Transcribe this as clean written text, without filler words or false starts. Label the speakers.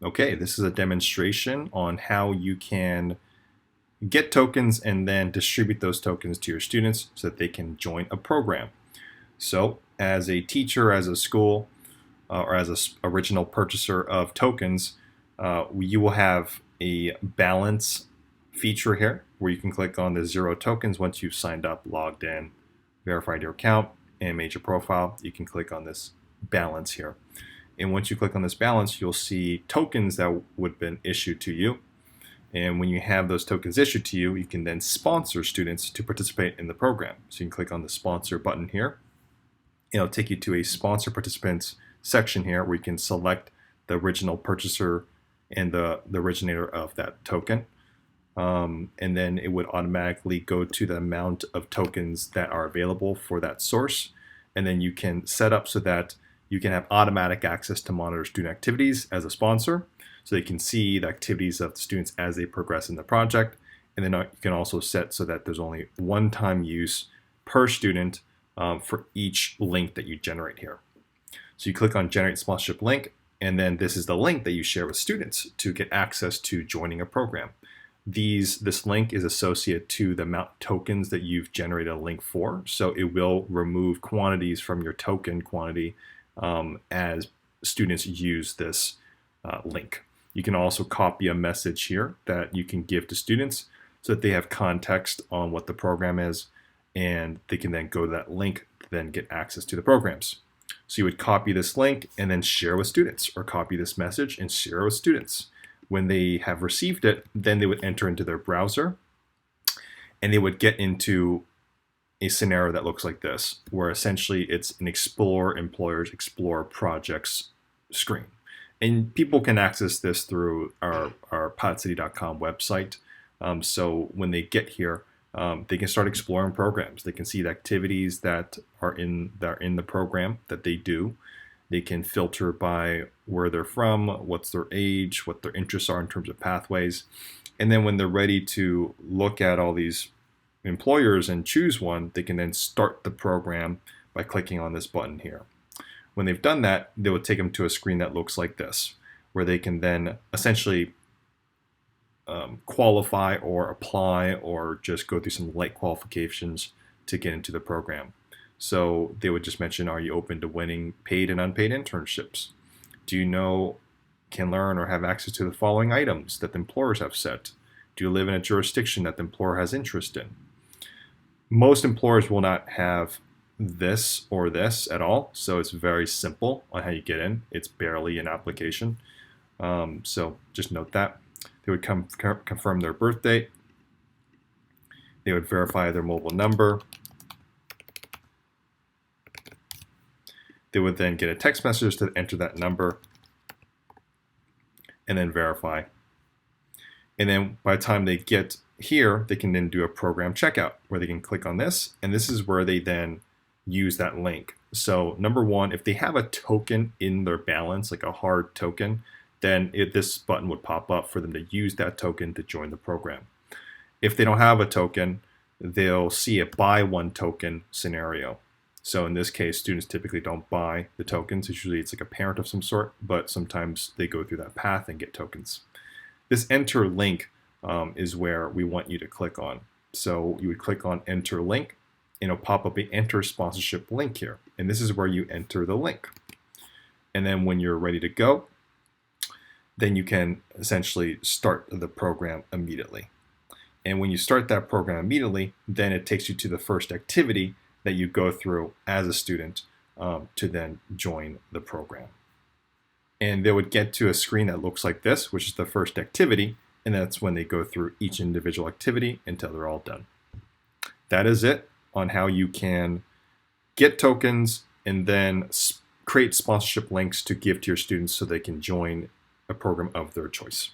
Speaker 1: Okay, this is a demonstration on how you can get tokens and then distribute those tokens to your students so that they can join a program. So as a teacher, as a school, or as an original purchaser of tokens, you will have a balance feature here where you can click on the 0 tokens once you've signed up, logged in, verified your account, and made your profile. You can click on this balance here. And once you click on this balance, you'll see tokens that would have been issued to you. And when you have those tokens issued to you, you can then sponsor students to participate in the program. So you can click on the sponsor button here. It'll take you to a sponsor participants section here where you can select the original purchaser and the originator of that token. And then it would automatically go to the amount of tokens that are available for that source. And then you can set up so that you can have automatic access to monitor student activities as a sponsor, so they can see the activities of the students as they progress in the project. And then you can also set so that there's only one-time use per student for each link that you generate here. So you click on Generate Sponsorship Link, and then this is the link that you share with students to get access to joining a program. This link is associated to the amount of tokens that you've generated a link for, so it will remove quantities from your token quantity as students use this link. You can also copy a message here that you can give to students so that they have context on what the program is, and they can then go to that link to then get access to the programs. So you would copy this link and then share with students, or copy this message and share with students. When they have received it, then they would enter into their browser and they would get into a scenario that looks like this, where essentially it's an Explore Employers, Explore Projects screen. And people can access this through our PilotCity.com website. So when they get here, they can start exploring programs. They can see the activities that are in the program that they do. They can filter by where they're from, what's their age, what their interests are in terms of pathways. And then when they're ready to look at all these employers and choose one, they can then start the program by clicking on this button here. When they've done that, they will take them to a screen that looks like this, where they can then essentially qualify or apply or just go through some light qualifications to get into the program. So they would just mention, are you open to winning paid and unpaid internships? Do you know, can learn, or have access to the following items that the employers have set? Do you live in a jurisdiction that the employer has interest in? Most employers will not have this or this at all, so it's very simple on how you get in. It's barely an application, so just note that. They would confirm their birth date. They would verify their mobile number. They would then get a text message to enter that number and then verify. And then by the time they get here, they can then do a program checkout where they can click on this, and this is where they then use that link. So number one, if they have a token in their balance, like a hard token, then this button would pop up for them to use that token to join the program. If they don't have a token, they'll see a buy one token scenario. So in this case, students typically don't buy the tokens. Usually it's like a parent of some sort, but sometimes they go through that path and get tokens. This enter link is where we want you to click on. So you would click on enter link, and it'll pop up an enter sponsorship link here. And this is where you enter the link. And then when you're ready to go, then you can essentially start the program immediately. And when you start that program immediately, then it takes you to the first activity that you go through as a student to then join the program. And they would get to a screen that looks like this, which is the first activity, and that's when they go through each individual activity until they're all done. That is it on how you can get tokens and then create sponsorship links to give to your students so they can join a program of their choice.